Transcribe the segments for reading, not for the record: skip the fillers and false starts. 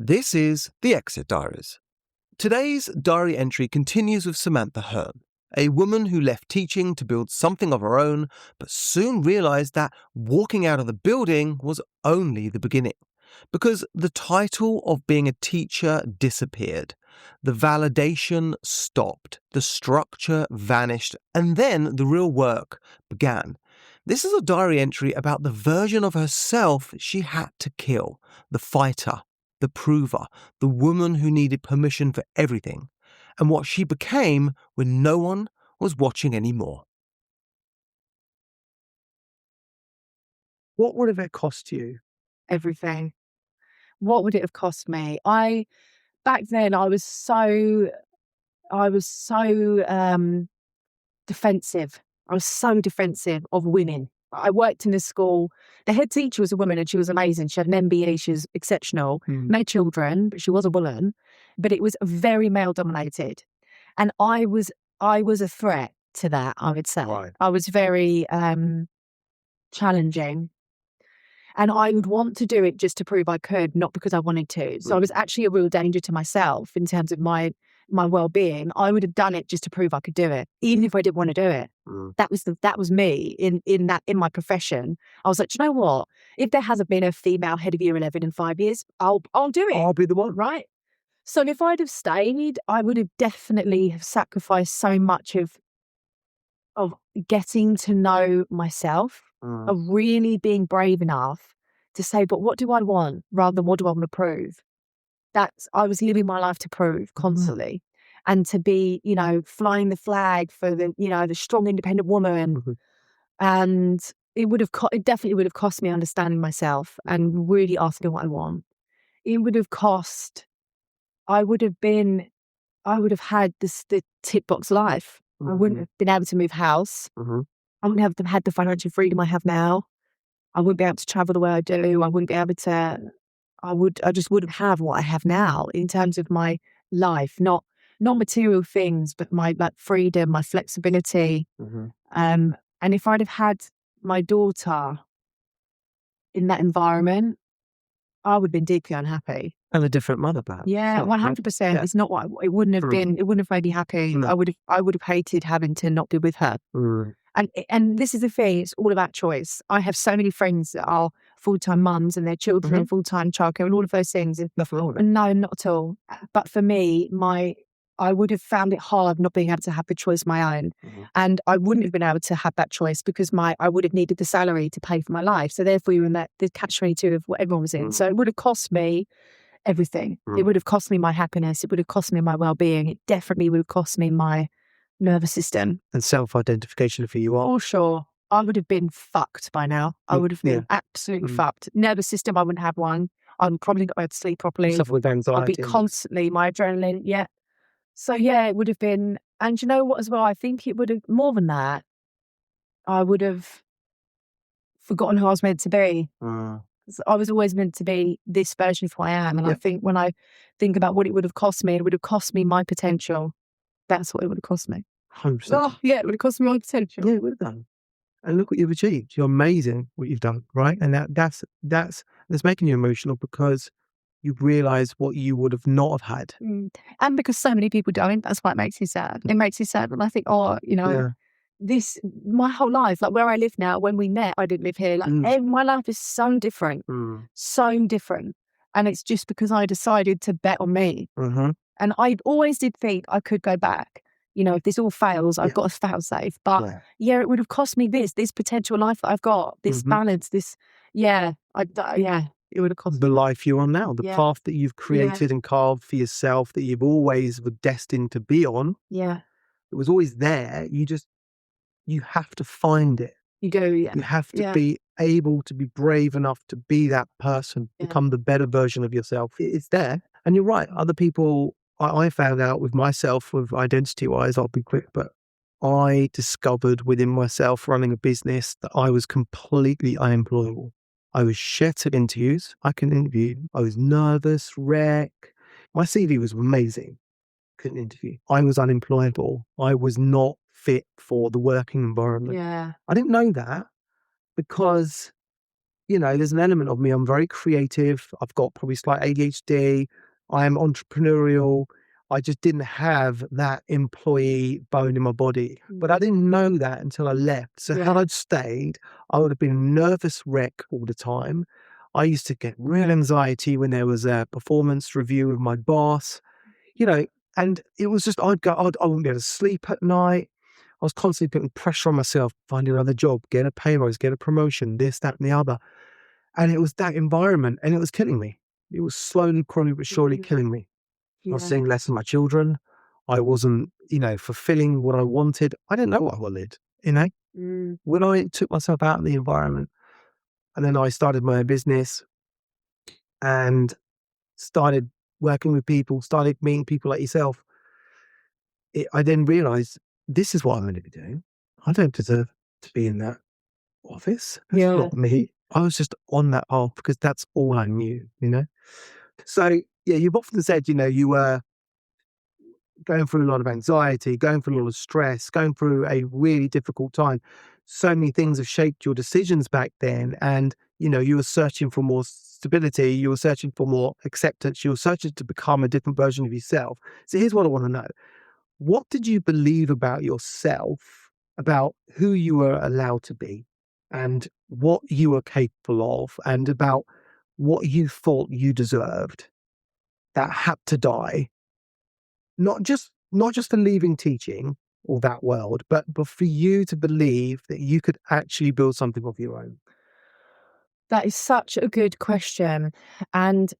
This is the Exit Diaries. Today's diary entry continues with Samantha Hearne, a woman who left teaching to build something of her own, but soon realised that walking out of the building was only the beginning. Because the title of being a teacher disappeared. The validation stopped, the structure vanished, and then the real work began. This is a diary entry about the version of herself she had to kill, the fighter, the prover, the woman who needed permission for everything, and what she became when no one was watching anymore. What would have it cost you? Everything. What would it have cost me? Back then I was so defensive. I was so defensive of women. I worked in a school. The head teacher was a woman and she was amazing. She had an MBA. She was exceptional. No children, but she was a woman. But it was very male dominated. And I was a threat to that, I would say. Right. I was very challenging. And I would want to do it just to prove I could, not because I wanted to. So I was actually a real danger to myself in terms of my well-being. I would have done it just to prove I could do it, even if I didn't want to do it. That was me in my profession. I was like, do you know what? If there hasn't been a female head of year 11 in 5 years, I'll do it. I'll be the one. Right. So if I'd have stayed, I would have definitely have sacrificed so much of getting to know myself, of really being brave enough to say, but what do I want rather than what do I want to prove? I was living my life to prove constantly, and to be, flying the flag for the strong, independent woman. And it definitely would have cost me understanding myself and really asking what I want. It would have cost. I would have had the tick box life. I wouldn't have been able to move house. I wouldn't have had the financial freedom I have now. I wouldn't be able to travel the way I do. I wouldn't be able to. I just wouldn't have what I have now in terms of my life, not material things, but my freedom, my flexibility. And if I'd have had my daughter in that environment, I would have been deeply unhappy. And a different mother, perhaps. Yeah, 100%. Yeah. It's not what it wouldn't have been. It wouldn't have made me happy. No. I would have hated having to not be with her. And this is the thing, it's all about choice. I have so many friends that are full-time mums and their children are full-time childcare and all of those things. Nothing wrong with it. No, not at all. But for me, I would have found it hard not being able to have the choice of my own. And I wouldn't have been able to have that choice because I would have needed the salary to pay for my life. So therefore you were in the catch-22 of what everyone was in. So it would have cost me everything. It would have cost me my happiness. It would have cost me my well-being. It definitely would have cost me my nervous system. And self-identification for you all. For sure. I would have been fucked by now. I would have been absolutely fucked. Nervous system, I wouldn't have one. I'm probably not able to sleep properly. Suffer with anxiety. I'd be constantly, my adrenaline, So it would have been, and you know what as well, I think it would have, more than that, I would have forgotten who I was meant to be. I was always meant to be this version of who I am. And I think when I think about what it would have cost me, it would have cost me my potential. That's what it would have cost me. 100%. Oh, yeah, it would have cost me my potential. Yeah, it would have done. And look what you've achieved. You're amazing what you've done, right? And that's making you emotional because you realise what you would have not have had. And because so many people don't, that's why it makes you sad. It makes you sad. And I think, this, my whole life, like where I live now, when we met, I didn't live here. My life is so different. So different. And it's just because I decided to bet on me. And I always did think I could go back. If this all fails, I've got a fail safe. But it would have cost me this potential life that I've got, this balance, this, it would have cost the life you're on now, the path that you've created and carved for yourself that you've always were destined to be on. Yeah. It was always there. You have to find it. You do, You have to be able to be brave enough to be that person, become the better version of yourself. It's there. And you're right. Other people, I found out with myself, with identity-wise, I'll be quick, but I discovered within myself running a business that I was completely unemployable. I was shit at interviews. I couldn't interview. I was nervous, wreck. My CV was amazing. Couldn't interview. I was unemployable. I was not fit for the working environment. Yeah. I didn't know that because there's an element of me. I'm very creative. I've got probably slight ADHD. I am entrepreneurial. I just didn't have that employee bone in my body. But I didn't know that until I left. So had I stayed, I would have been a nervous wreck all the time. I used to get real anxiety when there was a performance review with my boss, and it was just, I wouldn't be able to sleep at night. I was constantly putting pressure on myself, finding another job, get a pay rise, get a promotion, this, that, and the other. And it was that environment, and it was killing me. It was slowly, but surely killing me. I was seeing less of my children. I wasn't, fulfilling what I wanted. I didn't know what I wanted, When I took myself out of the environment, and then I started my own business and started working with people, started meeting people like yourself, I then realized this is what I'm going to be doing. I don't deserve to be in that office. That's not me. I was just on that path because that's all I knew, So, you've often said, you were going through a lot of anxiety, going through a lot of stress, going through a really difficult time. So many things have shaped your decisions back then. And, you were searching for more stability. You were searching for more acceptance. You were searching to become a different version of yourself. So here's what I want to know. What did you believe about yourself, about who you were allowed to be and what you were capable of, and about what you thought you deserved that had to die? Not just for leaving teaching or that world, but for you to believe that you could actually build something of your own. That is such a good question. And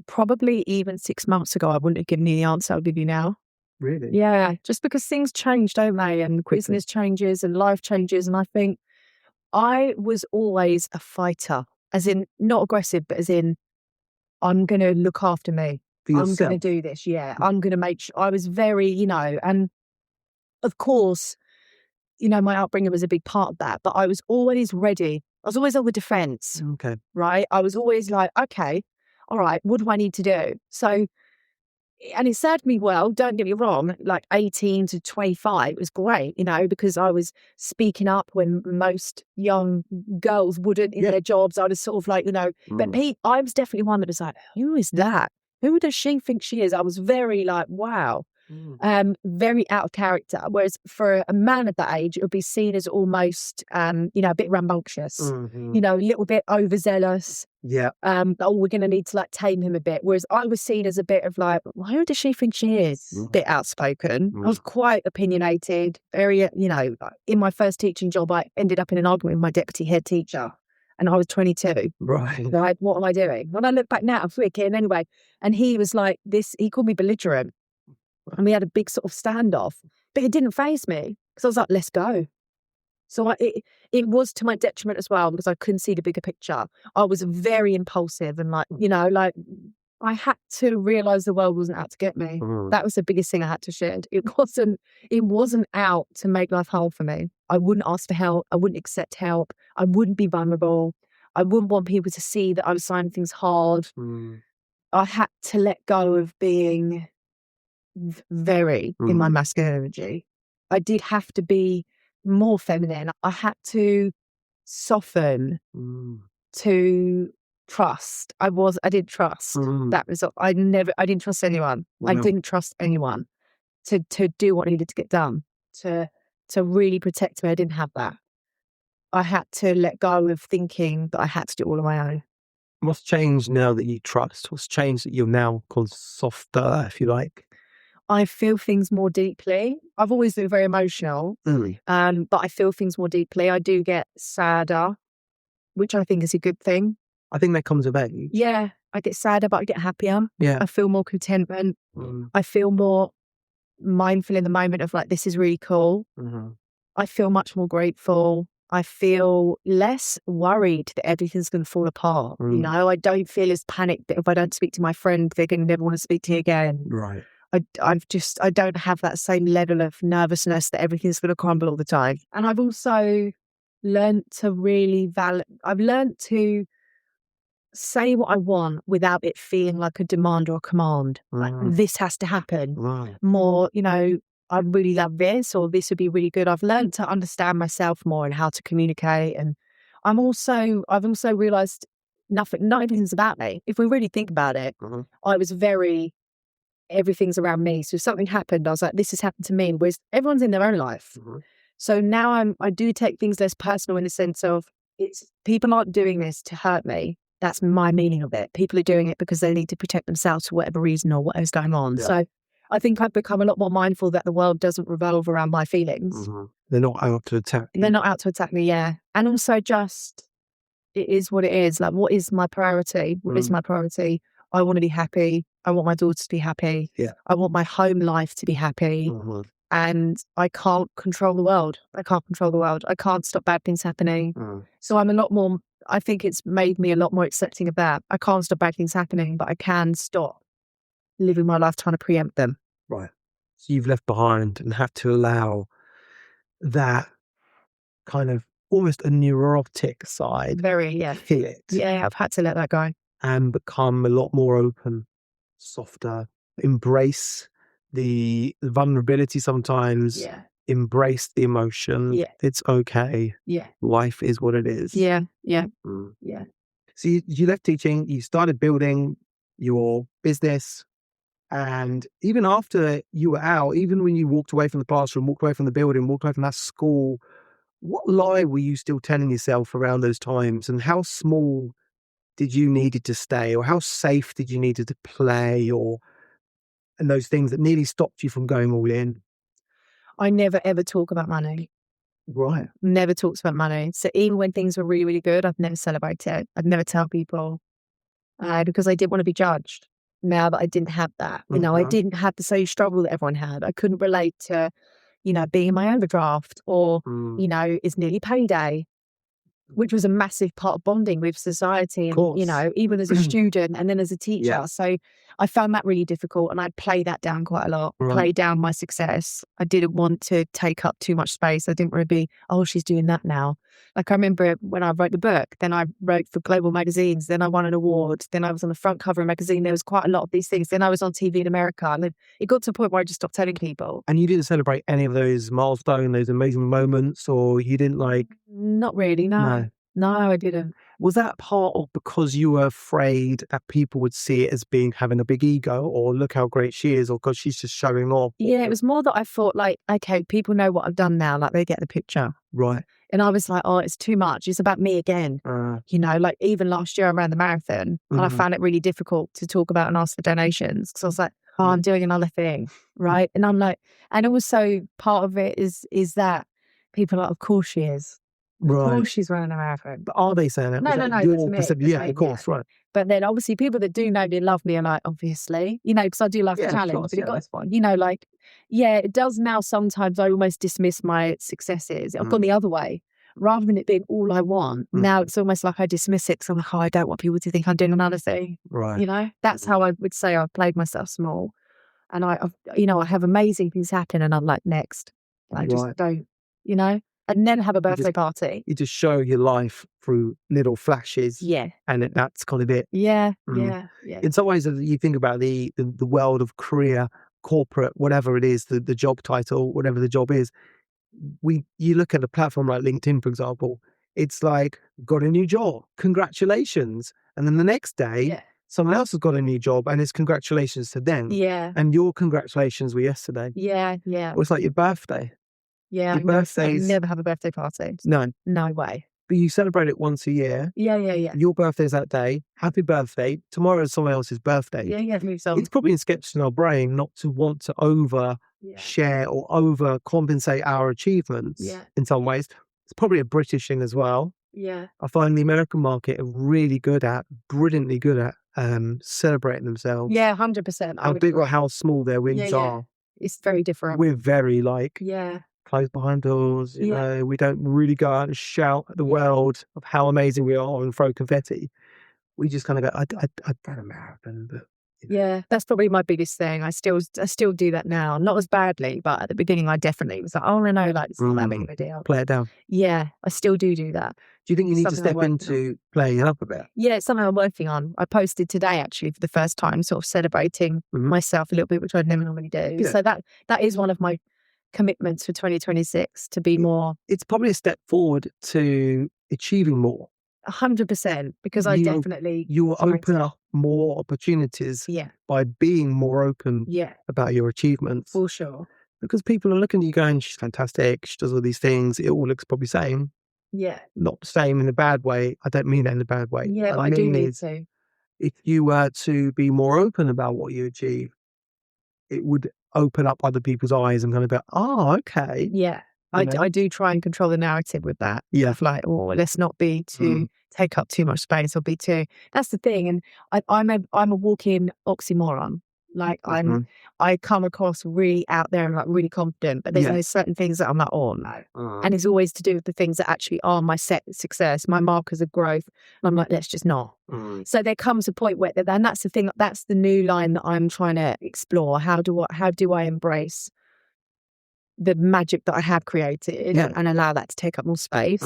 probably even 6 months ago, I wouldn't have given you the answer I'll give you now. Really? Yeah, just because things change, don't they? And business changes and life changes. And I think I was always a fighter, as in not aggressive, but as in I'm going to look after me. I'm going to do this. Yeah, I'm going to make sure. I was very, and of course, my upbringing was a big part of that, but I was always ready. I was always on the defense. Okay. Right. I was always like, okay, all right, what do I need to do? So, and it served me well, don't get me wrong, like 18 to 25 was great, because I was speaking up when most young girls wouldn't in their jobs. I was sort of like, but I was definitely one that was like, who is that? Who does she think she is? I was very like, wow, very out of character. Whereas for a man at that age, it would be seen as almost, a bit rambunctious, a little bit overzealous. Yeah. We're going to need to tame him a bit. Whereas I was seen as a bit of like, well, who does she think she is? A bit outspoken. I was quite opinionated. Very, in my first teaching job, I ended up in an argument with my deputy head teacher. And I was 22. Right. Like, what am I doing? When I look back now, I'm freaking anyway. And he was like he called me belligerent. And we had a big sort of standoff. But it didn't faze me. Because I was like, let's go. So it was to my detriment as well, because I couldn't see the bigger picture. I was very impulsive and I had to realise the world wasn't out to get me. That was the biggest thing I had to shed. It wasn't out to make life hard for me. I wouldn't ask for help. I wouldn't accept help. I wouldn't be vulnerable. I wouldn't want people to see that I was finding things hard. I had to let go of being very in my masculinity. I did have to be more feminine. I had to soften to trust. I didn't trust. That was, I didn't trust anyone. Wow. I didn't trust anyone to do what needed to get done, to really protect me. I didn't have that. I had to let go of thinking that I had to do it all on my own. What's changed now that you trust? What's changed that you're now called softer, if you like? I feel things more deeply. I've always been very emotional, but I feel things more deeply. I do get sadder, which I think is a good thing. I think that comes of age. Yeah, I get sadder, but I get happier. Yeah. I feel more contentment. I feel more mindful in the moment of this is really cool. I feel much more grateful. I feel less worried that everything's going to fall apart. I don't feel as panicked that if I don't speak to my friend, they're going to never want to speak to me again. Right. I don't have that same level of nervousness that everything's going to crumble all the time. And I've also learned to really I've learned to say what I want without it feeling like a demand or a command. Like this has to happen. More, I really love this, or this would be really good. I've learned to understand myself more and how to communicate. And I've also realised not everything's about me. If we really think about it, I was everything's around me. So if something happened, I was like, this has happened to me. Whereas everyone's in their own life. So now I do take things less personal in the sense of people aren't doing this to hurt me. That's my meaning of it. People are doing it because they need to protect themselves for whatever reason or whatever's going on. Yeah. So I think I've become a lot more mindful that the world doesn't revolve around my feelings. They're not out to attack you. They're not out to attack me, yeah. And also just, it is what it is. Like, what is my priority? What is my priority? I want to be happy. I want my daughter to be happy. Yeah. I want my home life to be happy. And I can't control the world. I can't stop bad things happening. So I'm a lot more, I think it's made me a lot more accepting of that. I can't stop bad things happening, but I can stop living my life trying to preempt them. Right. So you've left behind and had to allow that kind of almost a neurotic side. Very, yeah. Hit. Yeah, I've had to let that go. And become a lot more open, softer, embrace the vulnerability sometimes. Yeah. Embrace the emotion. Yeah. It's okay. Yeah. Life is what it is. Yeah. Yeah. Mm. Yeah. So you left teaching, you started building your business, and even after you were out, even when you walked away from the classroom, walked away from the building, walked away from that school, what lie were you still telling yourself around those times, and how small did you needed to stay, or how safe did you needed to play, and those things that nearly stopped you from going all in? I never ever talk about money. Right. Never talked about money. So even when things were really, really good, I'd never celebrate it. I'd never tell people because I didn't want to be judged. Now that I didn't have that, I didn't have the same struggle that everyone had. I couldn't relate to, being in my overdraft or, it's nearly payday, which was a massive part of bonding with society and, even as a student and then as a teacher. Yeah. So I found that really difficult and I'd play that down quite a lot, Right. play down my success. I didn't want to take up too much space. I didn't want to be, she's doing that now. Like I remember when I wrote the book, then I wrote for global magazines, then I won an award, then I was on the front cover of a magazine. There was quite a lot of these things. Then I was on TV in America and then it got to a point where I just stopped telling people. And you didn't celebrate any of those milestones, those amazing moments, or you didn't Not really, no. No, I didn't. Was that part of because you were afraid that people would see it as having a big ego, or look how great she is, or because she's just showing off? Yeah, it was more that I thought okay, people know what I've done now, they get the picture. Right. And I was like, it's too much. It's about me again. Even last year I ran the marathon and I found it really difficult to talk about and ask for donations because I was like, I'm doing another thing, right? And I'm like, and also part of it is that people are like, of course she is. Right. Of course she's running a marathon. But are they saying that? No, It's me. Yeah, of course, right. But then obviously people that do know me and love me are like, obviously, because I do love the challenge. But it got this one, it does now sometimes I almost dismiss my successes. I've gone the other way. Rather than it being all I want, now it's almost like I dismiss it because I'm like, I don't want people to think I'm doing another thing. Right. That's how I would say I've played myself small. And I have amazing things happen and I'm like, next. And I just don't, I'd never have a birthday party. You just show your life through little flashes. Yeah. And that's kind of it. Yeah. In some ways, you think about the world of career, corporate, whatever it is, the job title, whatever the job is. You look at a platform like LinkedIn, for example, it's like, got a new job, congratulations. And then the next day, someone else has got a new job and it's congratulations to them. Yeah. And your congratulations were yesterday. Yeah. Well, it's like your birthday. Yeah. Your birthdays. I never have a birthday party. No. No way. But you celebrate it once a year. Yeah. Your birthday's that day. Happy birthday. Tomorrow is someone else's birthday. Yeah. It's probably insketched in our brain not to want to share or over compensate our achievements in some ways. It's probably a British thing as well. Yeah. I find the American market are really brilliantly good at celebrating themselves. Yeah, 100%. How big or how small their wins are. It's very different. We're very yeah. closed behind doors. You know, we don't really go out and shout at the world of how amazing we are and throw confetti. We just kind of go, I'd done a marathon, but yeah, that's probably my biggest thing. I still do that now. Not as badly, but at the beginning I definitely was like, no, it's not that big of a deal. Play it down. Yeah, I still do that. Do you think you need to step into playing it up a bit? Yeah, it's something I'm working on. I posted today actually for the first time, sort of celebrating myself a little bit, which I'd never normally do. Yeah. So that is one of my commitments for 2026 to be more. It's probably a step forward to achieving more. 100%, because I definitely You will try open to- up more opportunities Yeah, by being more open yeah, about your achievements. for sure. Because people are looking at you going, she's fantastic, she does all these things, it all looks probably same. Yeah, Not same in a bad way. I don't mean that in a bad way. yeah, What but I I do mean need is, to. if you were to be more open about what you achieve, it would open up other people's eyes and kind of go, oh, okay. Yeah, You know? I do try and control the narrative with that. Yeah. Of like, oh, let's not be too take up too much space or be too. That's the thing, and I'm a walking oxymoron. Like I come across really out there and like really confident, but there's certain things that I'm like, oh no, and it's always to do with the things that actually are my success, my markers of growth. And I'm like, let's just not. So there comes a point where, and that's the thing, that's the new line that I'm trying to explore. How do I embrace the magic that I have created and allow that to take up more space?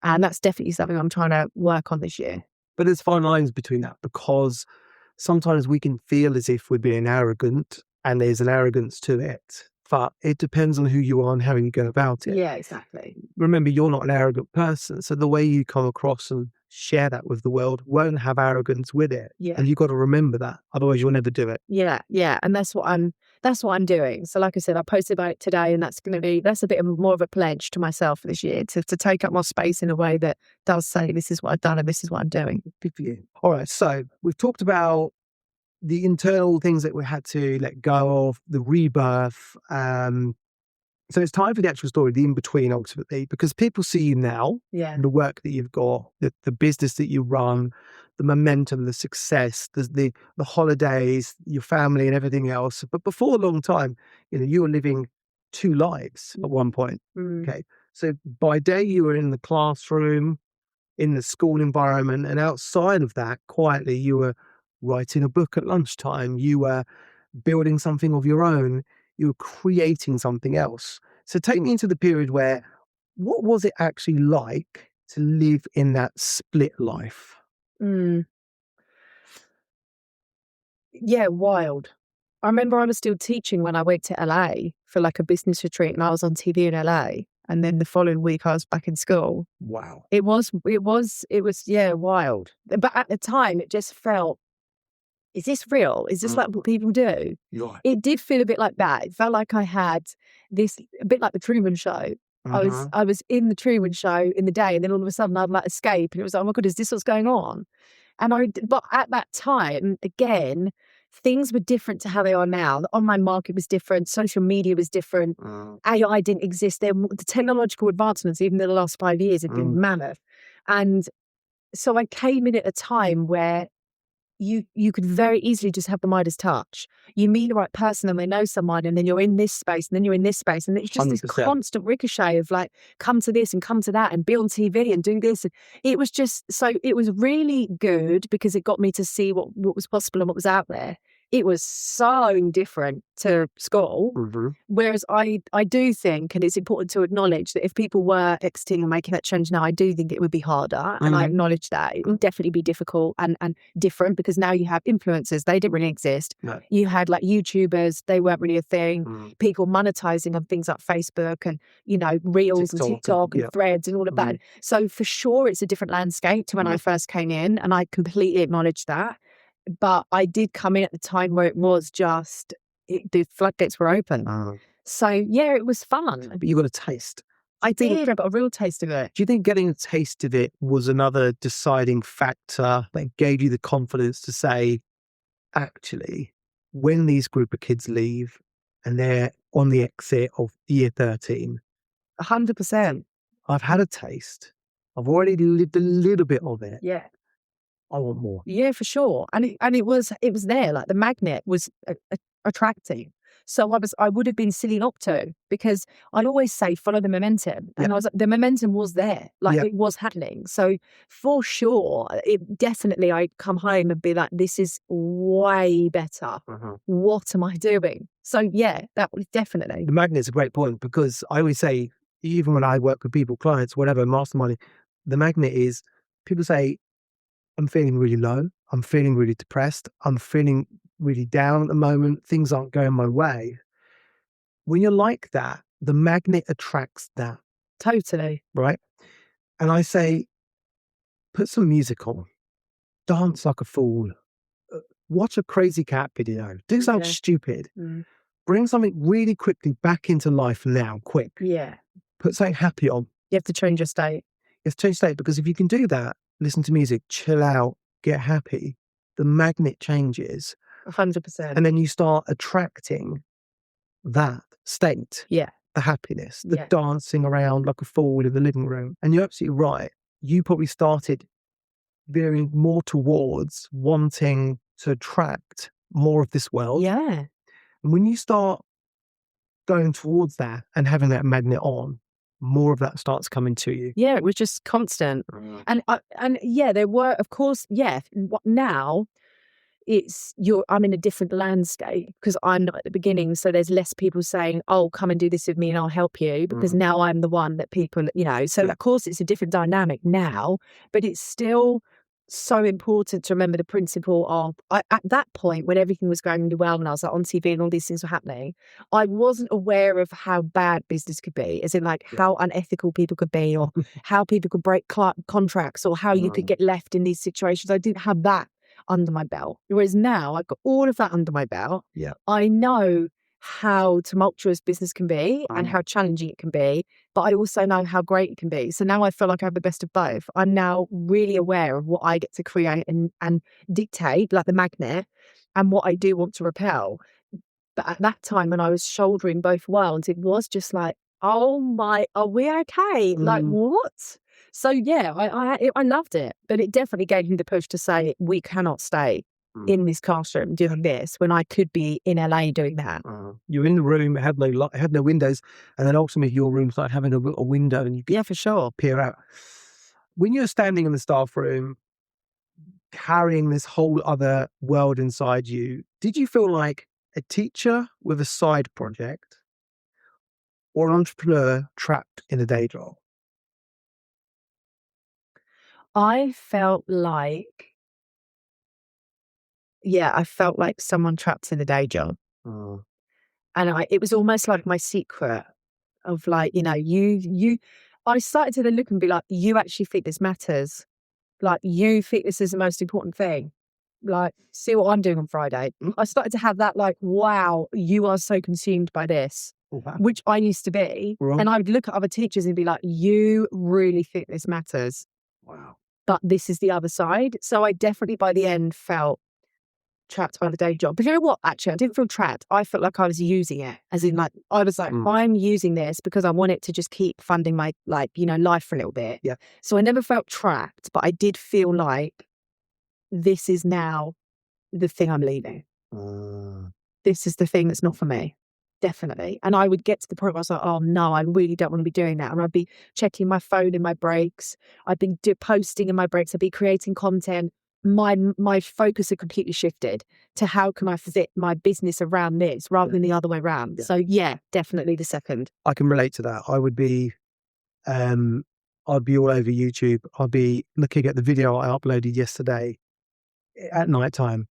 And that's definitely something I'm trying to work on this year. But there's fine lines between that, because sometimes we can feel as if we're being arrogant, and there's an arrogance to it. But it depends on who you are and how you go about it. Yeah, exactly. Remember, you're not an arrogant person. So the way you come across and share that with the world won't have arrogance with it. Yeah. And you've got to remember that. Otherwise, you'll never do it. Yeah, yeah. And that's what I'm doing. So like I said, I posted about it today, and that's a bit more of a pledge to myself this year to take up more space in a way that does say, this is what I've done and this is what I'm doing. Good for you. All right. So we've talked about the internal things that we had to let go of, the rebirth. So it's time for the actual story, the in-between ultimately, because people see you now, the work that you've got, the business that you run, the momentum, the success, the holidays, your family and everything else. But before a long time, you were living two lives at one point. Okay. So by day you were in the classroom, in the school environment, and outside of that, quietly, you were writing a book at lunchtime, you were building something of your own, you were creating something else. So take me into the period where, what was it actually like to live in that split life? Yeah, wild. I remember I was still teaching when I went to LA for like a business retreat, and I was on TV in LA. And then the following week I was back in school. Wow. It was, yeah, wild. But at the time it just felt, is this real? Is this like what people do? Right. It did feel a bit like that. It felt like I had this, a bit like the Truman Show. I was in the Truman Show in the day, and then all of a sudden I'd like escape, and it was like, oh my God, is this what's going on? But at that time, again, things were different to how they are now. The online market was different. Social media was different. AI didn't exist. The technological advancements, even in the last 5 years, have been mammoth. And so I came in at a time where you could very easily just have the Midas touch. You meet the right person and they know someone, and then you're in this space, and then you're in this space, and it's just 100%. this constant ricochet of like, come to this and come to that and be on TV and do this. And it was just, so it was really good because it got me to see what was possible and what was out there. It was so different to school. Whereas I do think, and it's important to acknowledge, that if people were exiting and making that change now, I do think it would be harder. And I acknowledge that. It would definitely be difficult and different, because now you have influencers. They didn't really exist. No. You had like YouTubers. They weren't really a thing. People monetizing on things like Facebook and, Reels and TikTok and Threads and all of that. So for sure, it's a different landscape to when I first came in. And I completely acknowledge that. But I did come in at the time where it was just, the floodgates were open. So yeah, it was fun. But you got a taste. I did. I got a real taste of it. Do you think getting a taste of it was another deciding factor that gave you the confidence to say, actually, when these group of kids leave and they're on the exit of year 13, 100%. I've had a taste. I've already lived a little bit of it. Yeah. I want more. Yeah, for sure. And it was there. Like the magnet was attracting. So I would have been silly not to, because I'd always say follow the momentum. And I was like, the momentum was there. Like it was happening. So for sure, it definitely, I'd come home and be like, this is way better. What am I doing? So yeah, that was definitely. The magnet's a great point, because I always say, even when I work with people, clients, whatever, masterminding, the magnet is, people say, I'm feeling really low. I'm feeling really depressed. I'm feeling really down at the moment. Things aren't going my way. When you're like that, the magnet attracts that. Totally. Right? And I say, put some music on, dance like a fool, watch a crazy cat video, do something stupid, bring something really quickly back into life now, quick. Yeah. Put something happy on. You have to change your state. You have to change state, because if you can do that, listen to music, chill out, get happy, the magnet changes. 100%. And then you start attracting that state. Yeah. The happiness, the dancing around like a fool in the living room. And you're absolutely right. You probably started veering more towards wanting to attract more of this world. Yeah. And when you start going towards that and having that magnet on, more of that starts coming to you. Yeah, it was just constant. And yeah, there were, of course, now I'm in a different landscape because I'm not at the beginning. So there's less people saying, oh, come and do this with me and I'll help you, because now I'm the one that people, so of course it's a different dynamic now, but it's still so important to remember the principle of, at that point when everything was going really well and I was like on TV and all these things were happening, I wasn't aware of how bad business could be, as in like how unethical people could be, or how people could break contracts, or how you could get left in these situations. I didn't have that under my belt. Whereas now I've got all of that under my belt. Yeah. I know how tumultuous business can be and how challenging it can be, but I also know how great it can be. So now I feel like I have the best of both. I'm now really aware of what I get to create and dictate, like the magnet, and what I do want to repel. But at that time when I was shouldering both worlds, it was just like, oh my, are we okay? Like, what? So yeah, I loved it, but it definitely gave me the push to say, we cannot stay in this classroom doing this when I could be in LA doing that. You're in the room, it had no light, it had no windows, and then ultimately your room started having a little window and you could for sure peer out. When you're standing in the staff room, carrying this whole other world inside you, did you feel like a teacher with a side project or an entrepreneur trapped in a day job? I felt like someone trapped in a day job. And it was almost like my secret of like, I started to then look and be like, you actually think this matters. Like, you think this is the most important thing. Like, see what I'm doing on Friday. I started to have that like, wow, you are so consumed by this, which I used to be. And I would look at other teachers and be like, you really think this matters. Wow. But this is the other side. So I definitely by the end felt trapped by the day job. But you know what? Actually, I didn't feel trapped. I felt like I was using it, as in like, I was like, I'm using this because I want it to just keep funding my life for a little bit. Yeah. So I never felt trapped, but I did feel like this is now the thing I'm leaving. This is the thing that's not for me. Definitely. And I would get to the point where I was like, oh no, I really don't want to be doing that. And I'd be checking my phone in my breaks. I'd been posting in my breaks. I'd be creating content. My focus had completely shifted to how can I fit my business around this rather than the other way around. So yeah, definitely the second. I can relate to that. I would be, I'd be all over YouTube. I'd be looking at the video I uploaded yesterday at night time.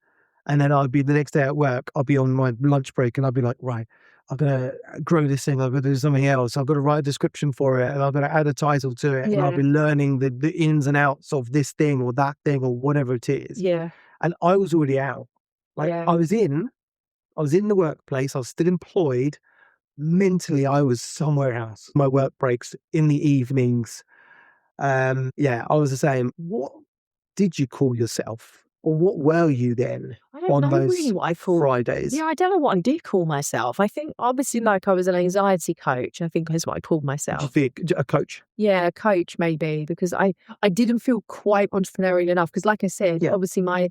And then I'd be the next day at work, I'll be on my lunch break and I'll be like, right, I'm going to grow this thing. I've got to do something else. I've got to write a description for it and I've got to add a title to it. And I'll be learning the ins and outs of this thing or that thing or whatever it is. Yeah. And I was already out. Like I was in the workplace. I was still employed. Mentally, I was somewhere else. My work breaks in the evenings. I was the same. What did you call yourself? Or what were you then on those really what I called Fridays? Yeah, I don't know what I did call myself. I think obviously like I was an anxiety coach. I think is what I called myself. Did you think a coach? Yeah, a coach maybe, because I didn't feel quite entrepreneurial enough. Because like I said, obviously my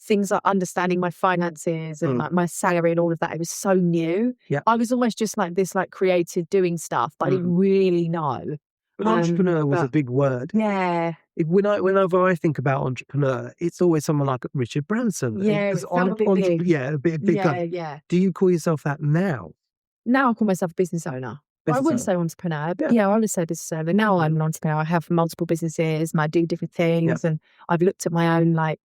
things like understanding my finances and like my salary and all of that, it was so new. Yeah. I was almost just like this like creative doing stuff, but I didn't really know. But entrepreneur was a big word. Yeah. Whenever I think about entrepreneur, it's always someone like Richard Branson. Yeah, it felt a bit big. Yeah, a bit big. Yeah. Do you call yourself that now? Now I call myself a business owner. I wouldn't say entrepreneur, but I would say business owner. Now I'm an entrepreneur. I have multiple businesses and I do different things and I've looked at my own like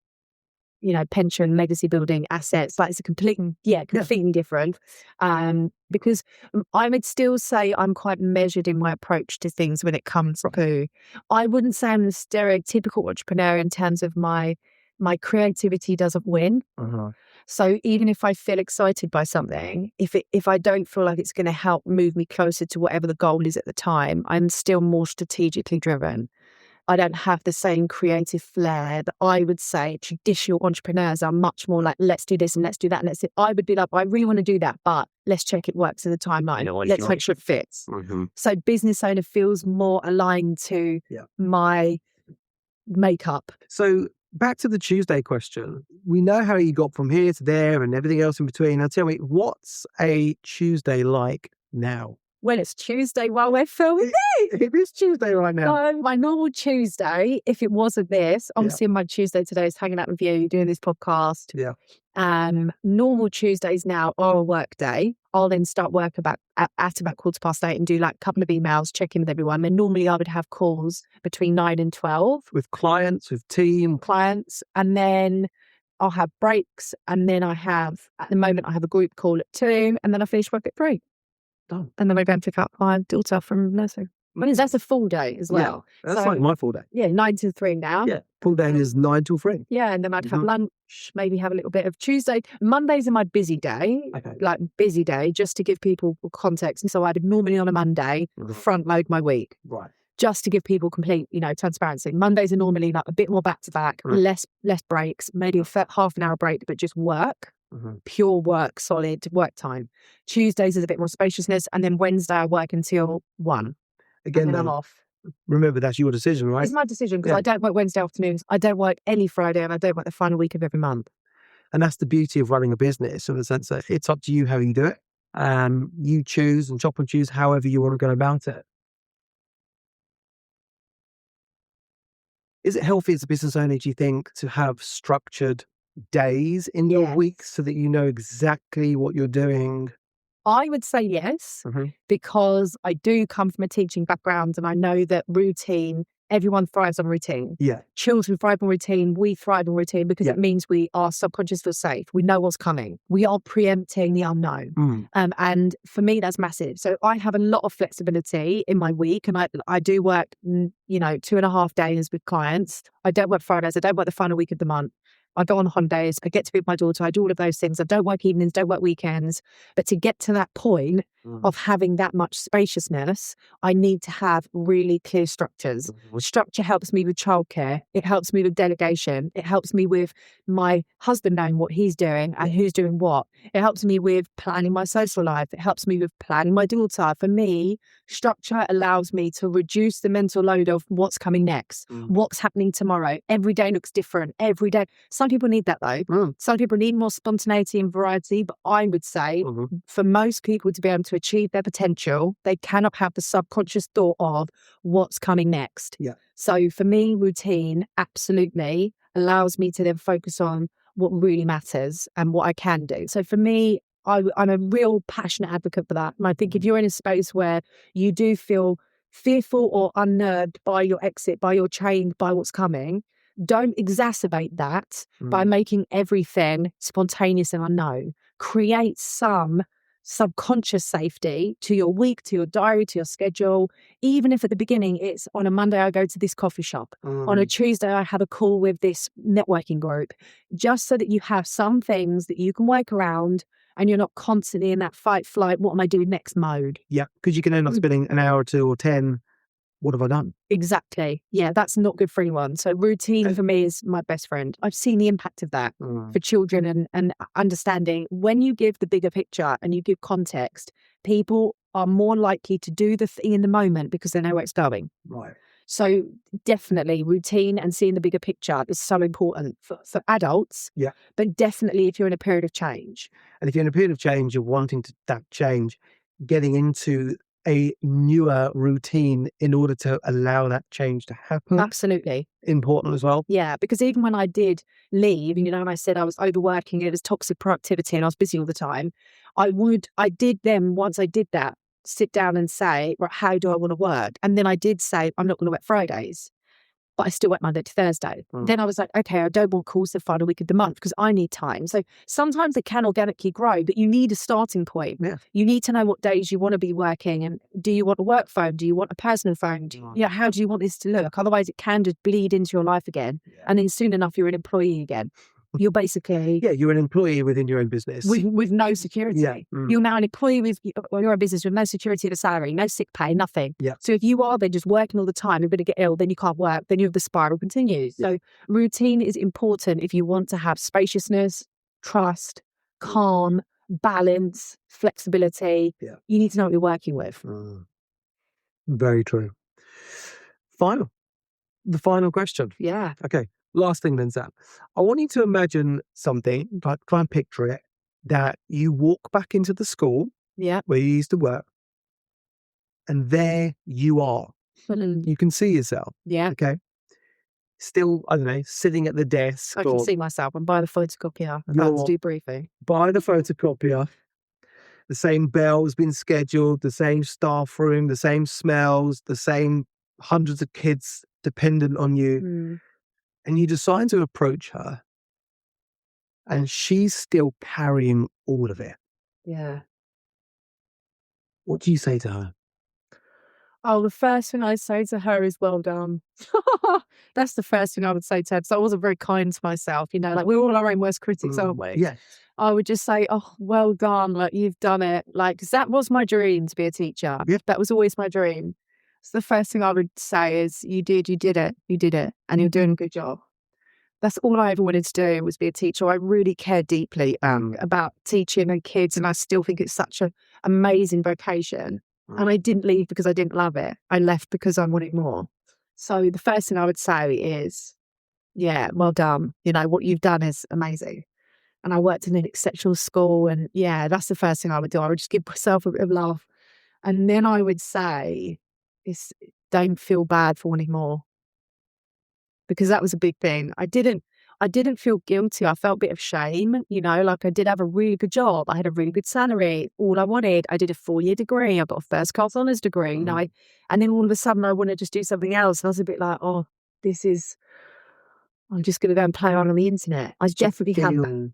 pension, legacy building, assets. Like it's completely different. Because I would still say I'm quite measured in my approach to things when it comes to, I wouldn't say I'm the stereotypical entrepreneur in terms of my creativity doesn't win. So even if I feel excited by something, if I don't feel like it's going to help move me closer to whatever the goal is at the time, I'm still more strategically driven. I don't have the same creative flair that I would say traditional entrepreneurs are much more like, let's do this and let's do that. And I would be like, I really want to do that, but let's check it works in the timeline. Let's make sure it fits. So business owner feels more aligned to my makeup. So back to the Tuesday question. We know how you got from here to there and everything else in between. Now tell me, what's a Tuesday like now? Well, it's Tuesday while we're filming this. It is Tuesday right now. So my normal Tuesday, if it wasn't this, obviously my Tuesday today is hanging out with you, doing this podcast. Yeah. Normal Tuesdays now are a work day. I'll then start work at about 8:15 and do like a couple of emails, check in with everyone. And normally I would have calls between 9 and 12. With clients, with team. Clients. And then I'll have breaks. And then at the moment, I have a group call at 2 and then I finish work at 3. Done. And then I go and pick up my daughter from nursing. That's a full day as well. Yeah, that's like my full day. Yeah, 9 to 3 now. Yeah, full day is 9 till 3. Yeah, and then I'd have lunch, maybe have a little bit of Tuesday. Mondays are my busy day, like busy day, just to give people context. And so I'd normally on a Monday front load my week. Right. Just to give people complete, transparency. Mondays are normally like a bit more back to back, less breaks, maybe a half an hour break, but just work. Pure work, solid work time. Tuesdays is a bit more spaciousness, and then Wednesday I work until 1. Again, and then I'm off. Remember, that's your decision, right? It's my decision because I don't work Wednesday afternoons. I don't work any Friday, and I don't work the final week of every month. And that's the beauty of running a business, in the sense that it's up to you how you do it. You choose and chop and choose however you want to go about it. Is it healthy as a business owner, do you think, to have structured days in your week so that you know exactly what you're doing? I would say yes, because I do come from a teaching background and I know that routine, everyone thrives on routine. Yeah. Children thrive on routine. We thrive on routine because it means our subconscious feels safe. We know what's coming. We are preempting the unknown. And for me, that's massive. So I have a lot of flexibility in my week, and I do work, 2.5 days with clients. I don't work Fridays. I don't work the final week of the month. I go on holidays. I get to be with my daughter. I do all of those things. I don't work evenings, don't work weekends. But to get to that point of having that much spaciousness, I need to have really clear structures. Structure helps me with childcare. It helps me with delegation. It helps me with my husband knowing what he's doing and who's doing what. It helps me with planning my social life. It helps me with planning my daughter. For me, structure allows me to reduce the mental load of what's coming next, what's happening tomorrow. Every day looks different. Every day. Some people need that though. Some people need more spontaneity and variety, but I would say for most people to be able to achieve their potential, they cannot have the subconscious thought of what's coming next. Yeah. So for me, routine absolutely allows me to then focus on what really matters and what I can do. So for me, I'm a real passionate advocate for that. And I think if you're in a space where you do feel fearful or unnerved by your exit, by your change, by what's coming, don't exacerbate that by making everything spontaneous and unknown. Create some subconscious safety to your week, to your diary, to your schedule. Even if at the beginning it's on a Monday I go to this coffee shop, on a Tuesday I have a call with this networking group, just so that you have some things that you can work around and you're not constantly in that fight, flight, what am I doing next mode. Yeah, because you can end up spending an hour or 2 or 10. What have I done? Exactly. Yeah, that's not good for anyone. So routine for me is my best friend. I've seen the impact of that for children and understanding when you give the bigger picture and you give context, people are more likely to do the thing in the moment because they know where it's going. Right. So definitely routine and seeing the bigger picture is so important for adults. Yeah. But definitely if you're in a period of change. And if you're in a period of change, you're wanting that change, getting into a newer routine in order to allow that change to happen. Absolutely. Important as well. Yeah, because even when I did leave, and I said I was overworking, it was toxic productivity and I was busy all the time, I did then, once I did that, sit down and say, right, how do I want to work? And then I did say, I'm not going to work Fridays. but I still work Monday to Thursday. Then I was like, okay, I don't want calls the final week of the month because I need time. So sometimes it can organically grow, but you need a starting point. Yeah. You need to know what days you want to be working, and do you want a work phone? Do you want a personal phone? How do you want this to look? Otherwise it can just bleed into your life again. Yeah. And then soon enough, you're an employee again. You're basically... Yeah, you're an employee within your own business. With no security. Yeah. You're now an employee with your own business with no security of a salary, no sick pay, nothing. Yeah. So if you are then just working all the time, you're going to get ill, then you can't work, then the spiral continues. Yeah. So routine is important if you want to have spaciousness, trust, calm, balance, flexibility. Yeah. You need to know what you're working with. Very true. The final question. Yeah. Okay. Last thing then, Sam. I want you to imagine something, like try and picture it, that you walk back into the school where you used to work, and there you are. You can see yourself. Yeah. Okay. Still, I don't know, sitting at the desk. I can see myself. I'm by the photocopier about to do briefing. By the photocopier. The same bell's been scheduled, the same staff room, the same smells, the same hundreds of kids dependent on you. And you decide to approach her, and she's still carrying all of it. Yeah. What do you say to her? Oh, the first thing I say to her is, well done. That's the first thing I would say to her. So I wasn't very kind to myself, like we're all our own worst critics, aren't we? Yeah. I would just say, oh, well done. Like, you've done it. Like, 'cause that was my dream, to be a teacher. Yeah. That was always my dream. So the first thing I would say is, you did it, and you're doing a good job. That's all I ever wanted to do, was be a teacher. I really care deeply about teaching and kids, and I still think it's such an amazing vocation. And I didn't leave because I didn't love it. I left because I wanted more. So the first thing I would say is, yeah, well done. What you've done is amazing. And I worked in an exceptional school, and that's the first thing I would do. I would just give myself a bit of love. And then I would say, don't feel bad for wanting more. Because that was a big thing. I didn't feel guilty. I felt a bit of shame, like I did have a really good job. I had a really good salary. All I wanted, I did a 4-year degree. I got a first class honours degree. And then all of a sudden I want to just do something else. And I was a bit like, I'm just going to go and play around on the internet. I definitely had that.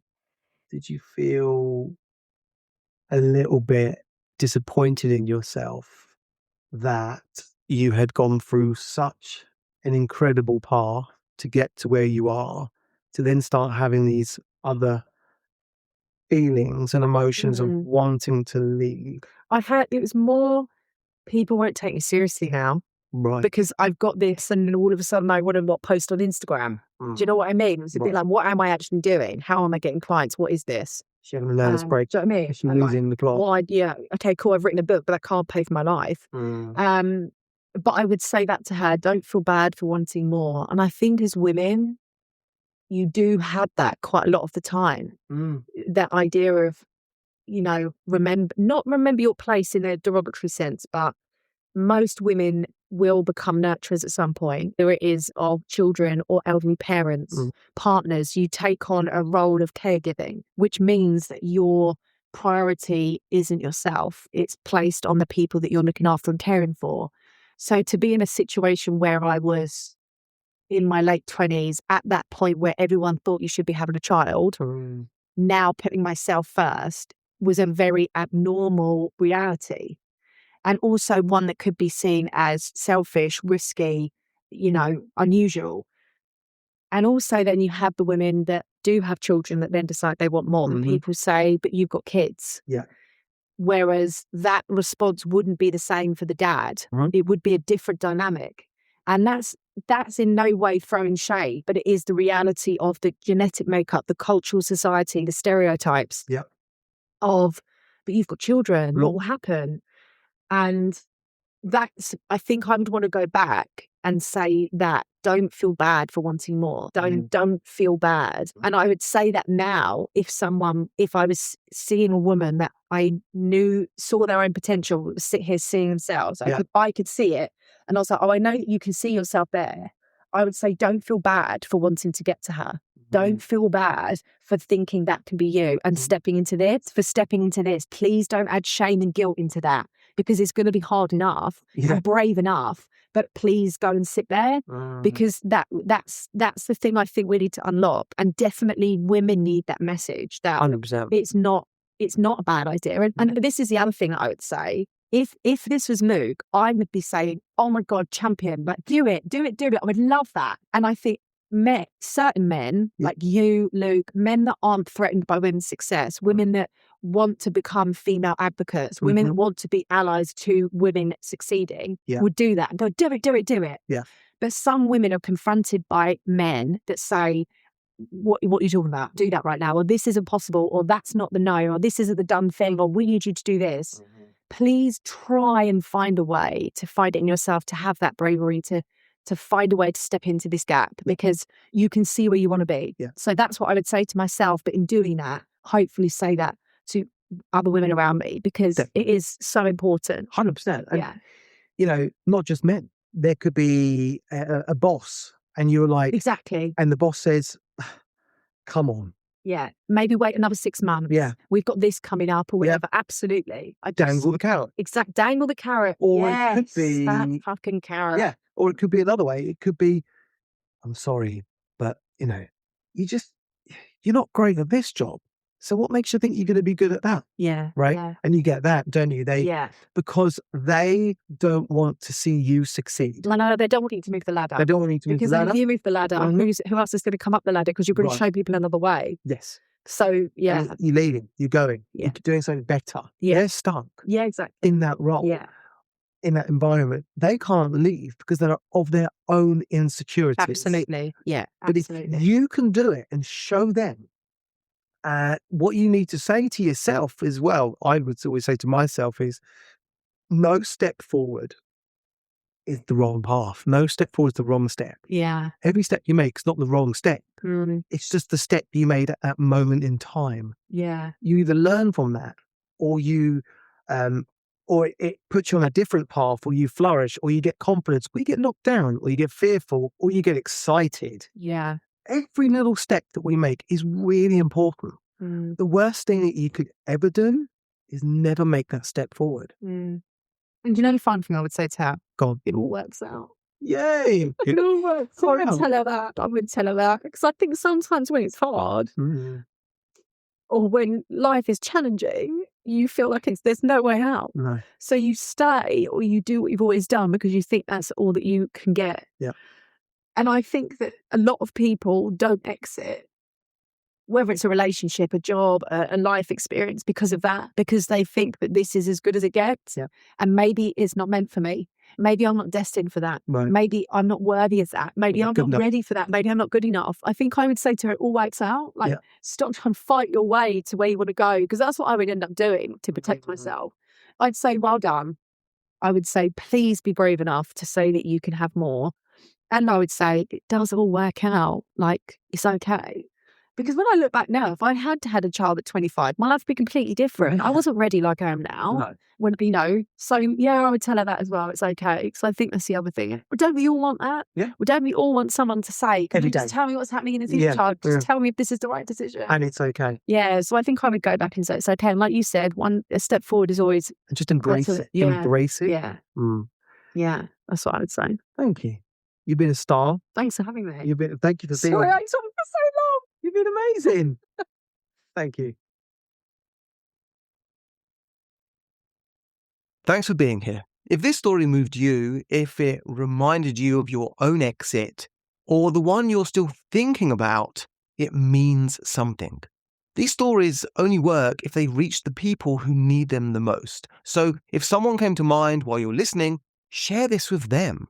Did you feel a little bit disappointed in yourself that you had gone through such an incredible path to get to where you are, to then start having these other feelings and emotions of wanting to leave? It was more, people won't take me seriously now. Right. Because I've got this, and then all of a sudden I want to post on Instagram. Do you know what I mean? It's a bit like, what am I actually doing? How am I getting clients? What is this? She's having a nervous break. Do you know what I mean? She's losing the plot. Well, okay, cool, I've written a book, but I can't pay for my life. But I would say that to her, don't feel bad for wanting more. And I think as women, you do have that quite a lot of the time. That idea of, not remember your place in a derogatory sense, but most women will become nurturers at some point. There it is, of children or elderly parents, partners. You take on a role of caregiving, which means that your priority isn't yourself. It's placed on the people that you're looking after and caring for. So to be in a situation where I was in my late 20s, at that point where everyone thought you should be having a child, now putting myself first was a very abnormal reality. And also one that could be seen as selfish, risky, unusual. And also then you have the women that do have children that then decide they want more. And people say, but you've got kids. Yeah. Whereas that response wouldn't be the same for the dad. It would be a different dynamic. And that's in no way throwing shade, but it is the reality of the genetic makeup, the cultural society, the stereotypes of, but you've got children, what will happen? And I think I would want to go back and say that don't feel bad for wanting more. Don't feel bad. And I would say that now, if I was seeing a woman that I knew saw their own potential, sit here seeing themselves, I could see it. And I was like, I know you can see yourself there. I would say, don't feel bad for wanting to get to her. Don't feel bad for thinking that can be you and stepping into this. Please don't add shame and guilt into that. because it's going to be hard enough and brave enough, but please go and sit there, because that's the thing I think we need to unlock. And definitely women need that message that 100%. it's not a bad idea. And this is the other thing that I would say. If this was Luke, I would be saying, oh my God, champion, like do it. I would love that. And I think certain men like you, Luke, men that aren't threatened by women's success, women that want to become female advocates, women that want to be allies to women succeeding, would do that and go, do it. Yeah. But some women are confronted by men that say, what are you talking about? Do that right now, or this isn't possible, or that's not the no, or this isn't the done thing, or we need you to do this. Please try and find a way to find it in yourself, to have that bravery, to find a way to step into this gap, because you can see where you want to be. Yeah. So that's what I would say to myself. But in doing that, hopefully say that to other women around me, because Definitely. it is so important. 100%. And, not just men. There could be a boss, and you're like, Exactly. and the boss says, come on. Yeah. Maybe wait another 6 months. Yeah. We've got this coming up or whatever. Absolutely. Dangle the carrot. Dangle the carrot. Or yes, it could be that fucking carrot. Yeah. Or it could be another way. It could be, I'm sorry, but you're not great at this job. So what makes you think you're going to be good at that? Yeah. Right. Yeah. And you get that, don't you? Because they don't want to see you succeed. No, they don't want you to move the ladder. They don't want you to move the ladder. Because if you move the ladder, who else is going to come up the ladder? Because you're going to show people another way. Yes. So, yeah. And you're leading, you're going, you're doing something better. Yeah. They're stuck. Yeah, exactly. In that role. Yeah. In that environment. They can't leave because they're of their own insecurities. Absolutely. Yeah. But if you can do it and show them what you need to say to yourself as well, I would always say to myself is, no step forward is the wrong path. No step forward is the wrong step. Yeah. Every step you make is not the wrong step. It's just the step you made at that moment in time. Yeah. You either learn from that, or you, or it puts you on a different path, or you flourish, or you get confidence, or you get knocked down, or you get fearful, or you get excited. Yeah. Every little step that we make is really important. The worst thing that you could ever do is never make that step forward. And the fun thing I would say to her? God, it all works out. Yay! It all works out. I would tell her that. Because I think sometimes when it's hard, or when life is challenging, you feel like there's no way out. No. So you stay, or you do what you've always done because you think that's all that you can get. Yeah. And I think that a lot of people don't exit, whether it's a relationship, a job, a life experience, because of that, because they think that this is as good as it gets. Yeah. And maybe it's not meant for me. Maybe I'm not destined for that. Right. Maybe I'm not worthy of that. Maybe I'm not ready for that. Maybe I'm not good enough. I think I would say to her, it all works out. Stop trying to fight your way to where you want to go, because that's what I would end up doing to protect myself. I'd say, well done. I would say, please be brave enough to say that you can have more. And I would say, it does all work out. It's okay. Because when I look back now, if I had a child at 25, my life would be completely different. I wasn't ready like I am now. No. So, I would tell her that as well. It's okay. Because I think that's the other thing. Well, don't we all want that? Yeah. Well, don't we all want someone to say, every day, just tell me what's happening in the future, child? Just tell me if this is the right decision. And it's okay. Yeah. So I think I would go back and say it's okay. And like you said, a step forward is always... And just embrace it. Yeah. Embrace it. Yeah. Yeah. That's what I would say. Thank you. You've been a star. Thanks for having me. Thank you for being... Sorry, I talked for so long. You've been amazing. Thank you. Thanks for being here. If this story moved you, if it reminded you of your own exit, or the one you're still thinking about, it means something. These stories only work if they reach the people who need them the most. So if someone came to mind while you're listening, share this with them.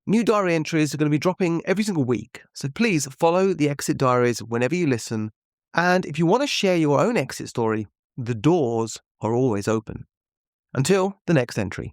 New diary entries are going to be dropping every single week, so please follow the Exit Diaries whenever you listen. And if you want to share your own exit story, the doors are always open. Until the next entry.